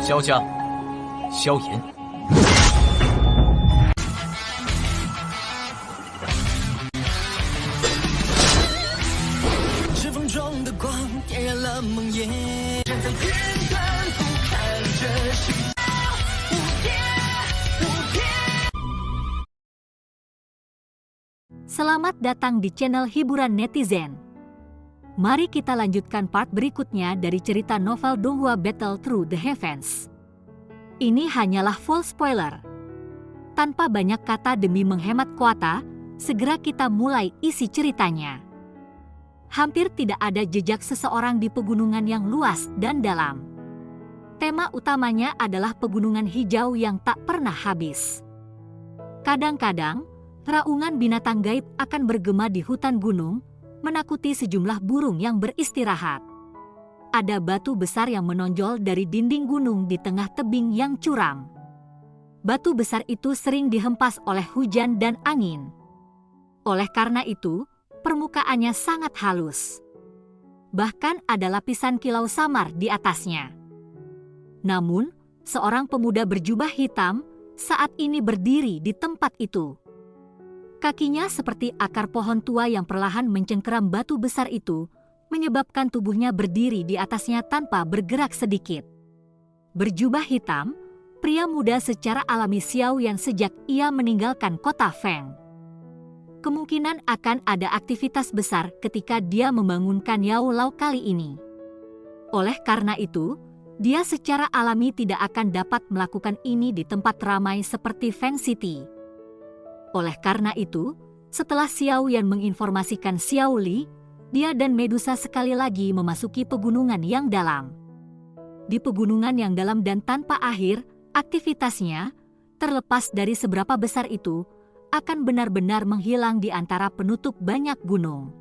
萧家、萧炎。指缝中的光点燃了梦魇，站在天端俯瞰着世界无边无边。 Selamat datang di channel hiburan netizen. Mari kita lanjutkan part berikutnya dari cerita novel Donghua Battle Through the Heavens. Ini hanyalah full spoiler. Tanpa banyak kata demi menghemat kuota, segera kita mulai isi ceritanya. Hampir tidak ada jejak seseorang di pegunungan yang luas dan dalam. Tema utamanya adalah pegunungan hijau yang tak pernah habis. Kadang-kadang, raungan binatang gaib akan bergema di hutan gunung, menakuti sejumlah burung yang beristirahat. Ada batu besar yang menonjol dari dinding gunung di tengah tebing yang curam. Batu besar itu sering dihempas oleh hujan dan angin. Oleh karena itu, permukaannya sangat halus. Bahkan ada lapisan kilau samar di atasnya. Namun, seorang pemuda berjubah hitam saat ini berdiri di tempat itu. Kakinya seperti akar pohon tua yang perlahan mencengkeram batu besar itu, menyebabkan tubuhnya berdiri di atasnya tanpa bergerak sedikit. Berjubah hitam, pria muda secara alami Xiao Yan sejak ia meninggalkan kota Feng. Kemungkinan akan ada aktivitas besar ketika dia membangunkan Yao Lao kali ini. Oleh karena itu, dia secara alami tidak akan dapat melakukan ini di tempat ramai seperti Feng City. Oleh karena itu, setelah Xiao Yan menginformasikan Xiao Li, dia dan Medusa sekali lagi memasuki pegunungan yang dalam. Di pegunungan yang dalam dan tanpa akhir, aktivitasnya, terlepas dari seberapa besar itu, akan benar-benar menghilang di antara penutup banyak gunung.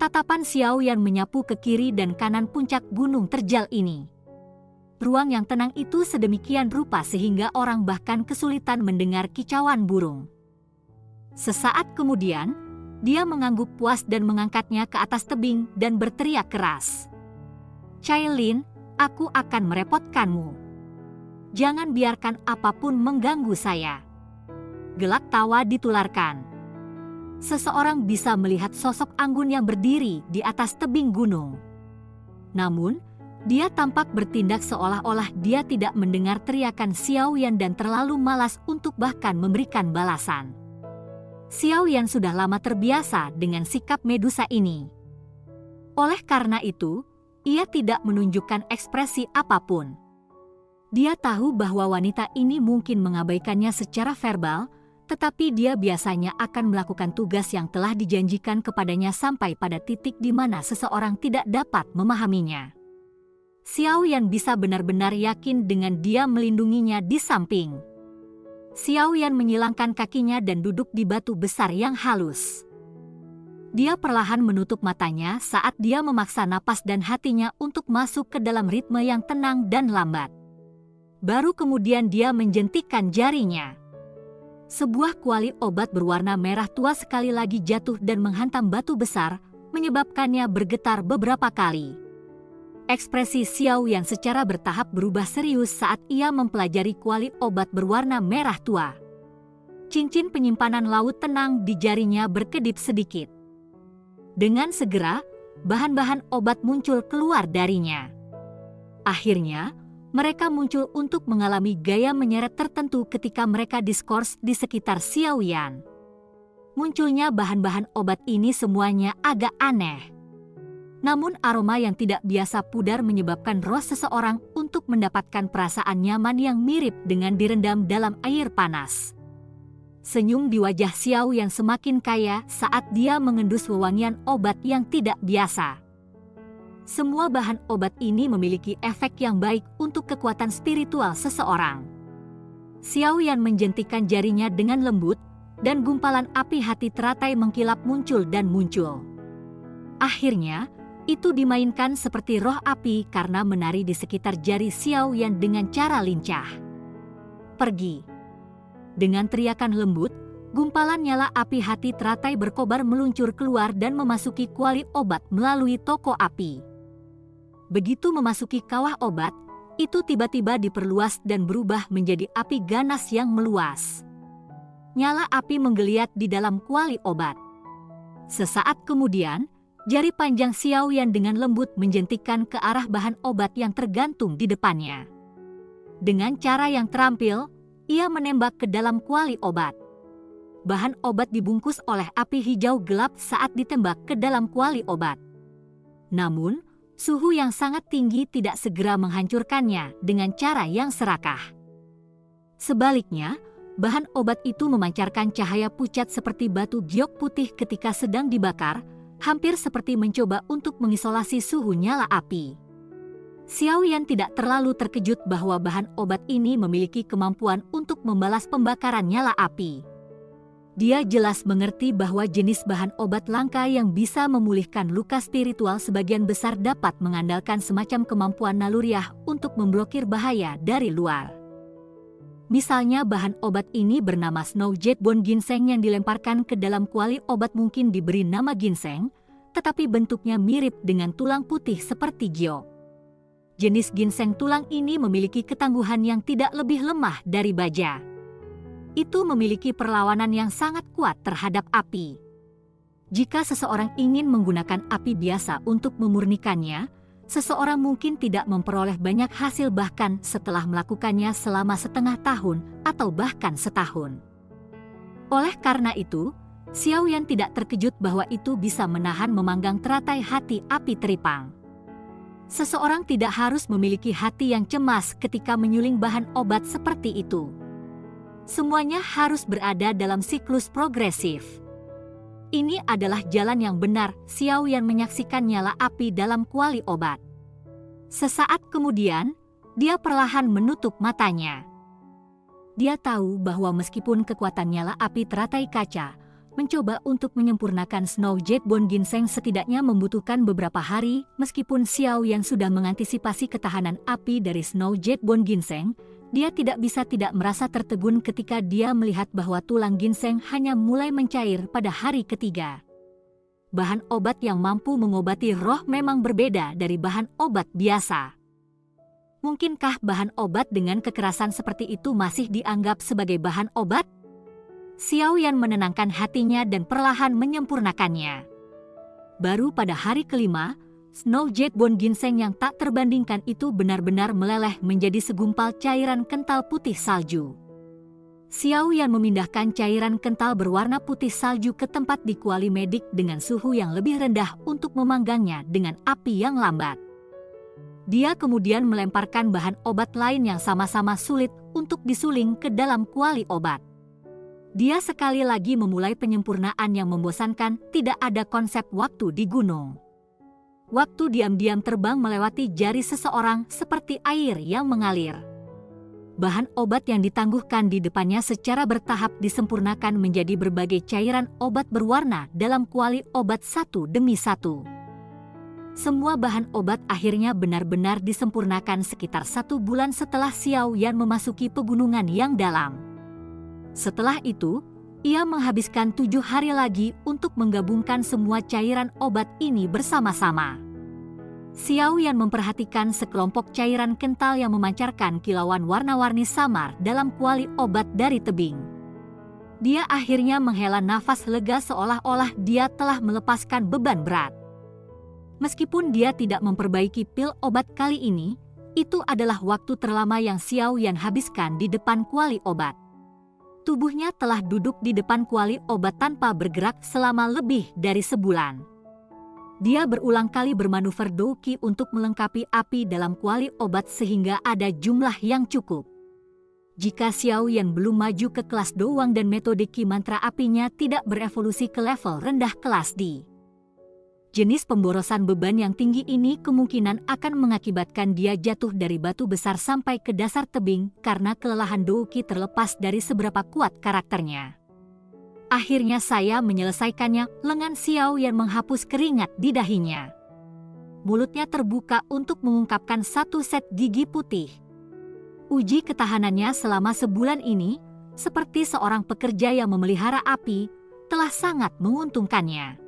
Tatapan Xiao Yan menyapu ke kiri dan kanan puncak gunung terjal ini. Ruang yang tenang itu sedemikian rupa sehingga orang bahkan kesulitan mendengar kicauan burung. Sesaat kemudian, dia mengangguk puas dan mengangkatnya ke atas tebing dan berteriak keras. "Cailin, aku akan merepotkanmu. Jangan biarkan apapun mengganggu saya." Gelak tawa ditularkan. Seseorang bisa melihat sosok anggun yang berdiri di atas tebing gunung. Namun, dia tampak bertindak seolah-olah dia tidak mendengar teriakan Xiao Yan dan terlalu malas untuk bahkan memberikan balasan. Xiao Yan sudah lama terbiasa dengan sikap Medusa ini. Oleh karena itu, ia tidak menunjukkan ekspresi apapun. Dia tahu bahwa wanita ini mungkin mengabaikannya secara verbal, tetapi dia biasanya akan melakukan tugas yang telah dijanjikan kepadanya sampai pada titik di mana seseorang tidak dapat memahaminya. Xiao Yan bisa benar-benar yakin dengan dia melindunginya di samping. Xiao Yan menyilangkan kakinya dan duduk di batu besar yang halus. Dia perlahan menutup matanya saat dia memaksa napas dan hatinya untuk masuk ke dalam ritme yang tenang dan lambat. Baru kemudian dia menjentikkan jarinya. Sebuah kuali obat berwarna merah tua sekali lagi jatuh dan menghantam batu besar, menyebabkannya bergetar beberapa kali. Ekspresi Xiao Yan secara bertahap berubah serius saat ia mempelajari kuali obat berwarna merah tua. Cincin penyimpanan laut tenang di jarinya berkedip sedikit. Dengan segera, bahan-bahan obat muncul keluar darinya. Akhirnya, mereka muncul untuk mengalami gaya menyeret tertentu ketika mereka diskors di sekitar Xiao Yan. Munculnya bahan-bahan obat ini semuanya agak aneh. Namun aroma yang tidak biasa pudar menyebabkan roh seseorang untuk mendapatkan perasaan nyaman yang mirip dengan direndam dalam air panas. Senyum di wajah Xiao yang semakin kaya saat dia mengendus wewangian obat yang tidak biasa. Semua bahan obat ini memiliki efek yang baik untuk kekuatan spiritual seseorang. Xiao Yan menjentikan jarinya dengan lembut, dan gumpalan api hati teratai mengkilap muncul dan muncul. Akhirnya, itu dimainkan seperti roh api karena menari di sekitar jari Xiao Yan dengan cara lincah. "Pergi." Dengan teriakan lembut, gumpalan nyala api hati teratai berkobar meluncur keluar dan memasuki kuali obat melalui toko api. Begitu memasuki kawah obat, itu tiba-tiba diperluas dan berubah menjadi api ganas yang meluas. Nyala api menggeliat di dalam kuali obat. Sesaat kemudian, jari panjang Xiaoyan dengan lembut menjentikkan ke arah bahan obat yang tergantung di depannya. Dengan cara yang terampil, ia menembak ke dalam kuali obat. Bahan obat dibungkus oleh api hijau gelap saat ditembak ke dalam kuali obat. Namun, suhu yang sangat tinggi tidak segera menghancurkannya dengan cara yang serakah. Sebaliknya, bahan obat itu memancarkan cahaya pucat seperti batu giok putih ketika sedang dibakar, hampir seperti mencoba untuk mengisolasi suhu nyala api. Xiaoyan tidak terlalu terkejut bahwa bahan obat ini memiliki kemampuan untuk membalas pembakaran nyala api. Dia jelas mengerti bahwa jenis bahan obat langka yang bisa memulihkan luka spiritual sebagian besar dapat mengandalkan semacam kemampuan naluriah untuk memblokir bahaya dari luar. Misalnya bahan obat ini bernama Snow Jade Bone Ginseng yang dilemparkan ke dalam kuali obat mungkin diberi nama ginseng, tetapi bentuknya mirip dengan tulang putih seperti giok. Jenis ginseng tulang ini memiliki ketangguhan yang tidak lebih lemah dari baja. Itu memiliki perlawanan yang sangat kuat terhadap api. Jika seseorang ingin menggunakan api biasa untuk memurnikannya, seseorang mungkin tidak memperoleh banyak hasil bahkan setelah melakukannya selama setengah tahun atau bahkan setahun. Oleh karena itu, Xiaoyan tidak terkejut bahwa itu bisa menahan memanggang teratai hati api teripang. Seseorang tidak harus memiliki hati yang cemas ketika menyuling bahan obat seperti itu. Semuanya harus berada dalam siklus progresif. Ini adalah jalan yang benar. Xiaoyan menyaksikan nyala api dalam kuali obat. Sesaat kemudian, dia perlahan menutup matanya. Dia tahu bahwa meskipun kekuatan nyala api teratai kaca, mencoba untuk menyempurnakan Snow Jade Bone Ginseng setidaknya membutuhkan beberapa hari. Meskipun Xiaoyan sudah mengantisipasi ketahanan api dari Snow Jade Bone Ginseng, dia tidak bisa tidak merasa tertegun ketika dia melihat bahwa tulang ginseng hanya mulai mencair pada hari ketiga. Bahan obat yang mampu mengobati roh memang berbeda dari bahan obat biasa. Mungkinkah bahan obat dengan kekerasan seperti itu masih dianggap sebagai bahan obat? Xiaoyan menenangkan hatinya dan perlahan menyempurnakannya. Baru pada hari kelima, Snow Jade Bone Ginseng yang tak terbandingkan itu benar-benar meleleh menjadi segumpal cairan kental putih salju. Xiaoyan memindahkan cairan kental berwarna putih salju ke tempat di kuali medik dengan suhu yang lebih rendah untuk memanggangnya dengan api yang lambat. Dia kemudian melemparkan bahan obat lain yang sama-sama sulit untuk disuling ke dalam kuali obat. Dia sekali lagi memulai penyempurnaan yang membosankan. Tidak ada konsep waktu di gunung. Waktu diam-diam terbang melewati jari seseorang seperti air yang mengalir. Bahan obat yang ditangguhkan di depannya secara bertahap disempurnakan menjadi berbagai cairan obat berwarna dalam kuali obat satu demi satu. Semua bahan obat akhirnya benar-benar disempurnakan sekitar 1 bulan setelah Xiaoyan memasuki pegunungan yang dalam. Setelah itu, ia menghabiskan 7 hari lagi untuk menggabungkan semua cairan obat ini bersama-sama. Xiaoyan memperhatikan sekelompok cairan kental yang memancarkan kilauan warna-warni samar dalam kuali obat dari tebing. Dia akhirnya menghela nafas lega seolah-olah dia telah melepaskan beban berat. Meskipun dia tidak memperbaiki pil obat kali ini, itu adalah waktu terlama yang Xiaoyan habiskan di depan kuali obat. Tubuhnya telah duduk di depan kuali obat tanpa bergerak selama lebih dari sebulan. Dia berulang kali bermanuver douqi untuk melengkapi api dalam kuali obat sehingga ada jumlah yang cukup. Jika Xiaoyan belum maju ke kelas doang dan metode Qi mantra apinya tidak berevolusi ke level rendah kelas D. Jenis pemborosan beban yang tinggi ini kemungkinan akan mengakibatkan dia jatuh dari batu besar sampai ke dasar tebing karena kelelahan douqi terlepas dari seberapa kuat karakternya. Akhirnya saya menyelesaikannya. Lengan Xiaoyan menghapus keringat di dahinya. Mulutnya terbuka untuk mengungkapkan 1 set gigi putih. Uji ketahanannya selama sebulan ini, seperti seorang pekerja yang memelihara api, telah sangat menguntungkannya.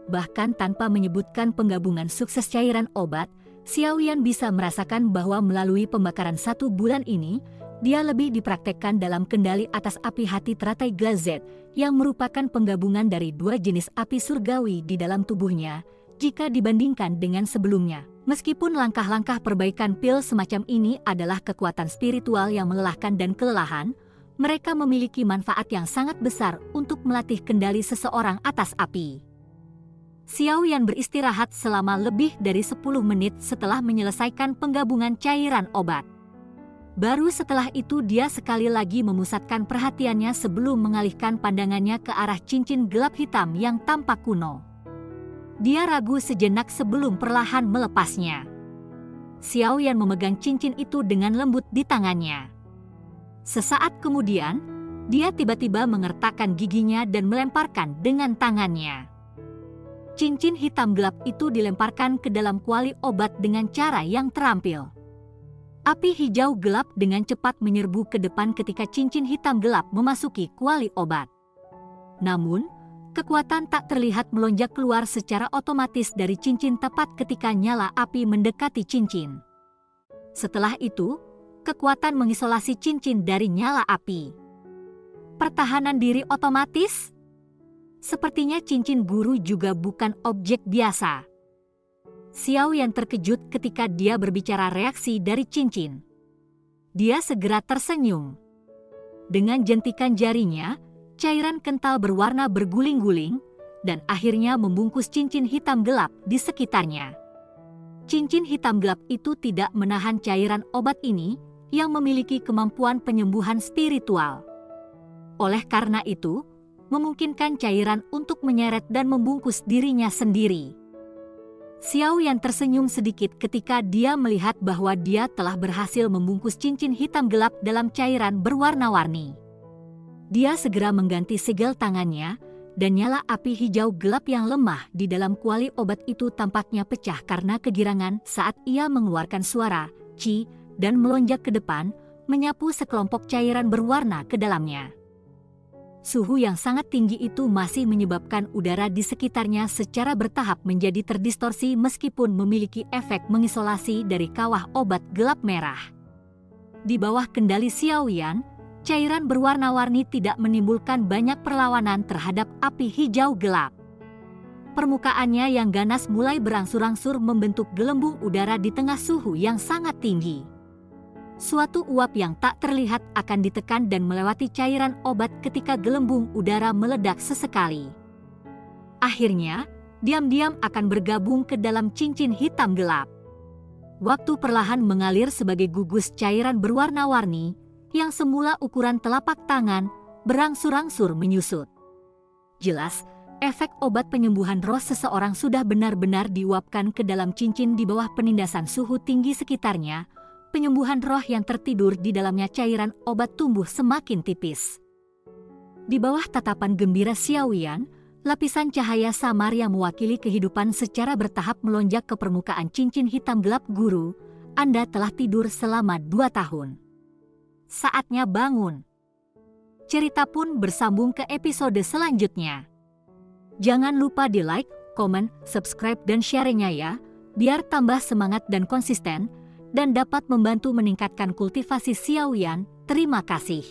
Bahkan tanpa menyebutkan penggabungan sukses cairan obat, Xiaoyan bisa merasakan bahwa melalui pembakaran 1 bulan ini, dia lebih dipraktekkan dalam kendali atas api hati teratai Glazet yang merupakan penggabungan dari 2 jenis api surgawi di dalam tubuhnya jika dibandingkan dengan sebelumnya. Meskipun langkah-langkah perbaikan pil semacam ini adalah kekuatan spiritual yang melelahkan dan kelelahan, mereka memiliki manfaat yang sangat besar untuk melatih kendali seseorang atas api. Xiaoyan beristirahat selama lebih dari 10 menit setelah menyelesaikan penggabungan cairan obat. Baru setelah itu dia sekali lagi memusatkan perhatiannya sebelum mengalihkan pandangannya ke arah cincin gelap hitam yang tampak kuno. Dia ragu sejenak sebelum perlahan melepasnya. Xiaoyan memegang cincin itu dengan lembut di tangannya. Sesaat kemudian, dia tiba-tiba mengertakkan giginya dan melemparkan dengan tangannya. Cincin hitam gelap itu dilemparkan ke dalam kuali obat dengan cara yang terampil. Api hijau gelap dengan cepat menyerbu ke depan ketika cincin hitam gelap memasuki kuali obat. Namun, kekuatan tak terlihat melonjak keluar secara otomatis dari cincin tepat ketika nyala api mendekati cincin. Setelah itu, kekuatan mengisolasi cincin dari nyala api. Pertahanan diri otomatis? Sepertinya cincin guru juga bukan objek biasa. Xiaoyan terkejut ketika dia berbicara reaksi dari cincin. Dia segera tersenyum. Dengan jentikan jarinya, cairan kental berwarna berguling-guling dan akhirnya membungkus cincin hitam gelap di sekitarnya. Cincin hitam gelap itu tidak menahan cairan obat ini yang memiliki kemampuan penyembuhan spiritual. Oleh karena itu, memungkinkan cairan untuk menyeret dan membungkus dirinya sendiri. Xiaoyan tersenyum sedikit ketika dia melihat bahwa dia telah berhasil membungkus cincin hitam gelap dalam cairan berwarna-warni. Dia segera mengganti segel tangannya, dan nyala api hijau gelap yang lemah di dalam kuali obat itu tampaknya pecah karena kegirangan saat ia mengeluarkan suara "ci" dan melonjak ke depan, menyapu sekelompok cairan berwarna ke dalamnya. Suhu yang sangat tinggi itu masih menyebabkan udara di sekitarnya secara bertahap menjadi terdistorsi meskipun memiliki efek mengisolasi dari kawah obat gelap merah. Di bawah kendali Xiaoyan, cairan berwarna-warni tidak menimbulkan banyak perlawanan terhadap api hijau gelap. Permukaannya yang ganas mulai berangsur-angsur membentuk gelembung udara di tengah suhu yang sangat tinggi. Suatu uap yang tak terlihat akan ditekan dan melewati cairan obat ketika gelembung udara meledak sesekali. Akhirnya, diam-diam akan bergabung ke dalam cincin hitam gelap. Waktu perlahan mengalir sebagai gugus cairan berwarna-warni, yang semula ukuran telapak tangan, berangsur-angsur menyusut. Jelas, efek obat penyembuhan roh seseorang sudah benar-benar diuapkan ke dalam cincin di bawah penindasan suhu tinggi sekitarnya. Penyembuhan roh yang tertidur di dalamnya cairan obat tumbuh semakin tipis. Di bawah tatapan gembira Xiaoyan, lapisan cahaya samar yang mewakili kehidupan secara bertahap melonjak ke permukaan cincin hitam gelap guru. Anda telah tidur selama 2 tahun. Saatnya bangun. Cerita pun bersambung ke episode selanjutnya. Jangan lupa di like, komen, subscribe dan share-nya ya, biar tambah semangat dan konsisten, dan dapat membantu meningkatkan kultivasi Xiaoyan. Terima kasih.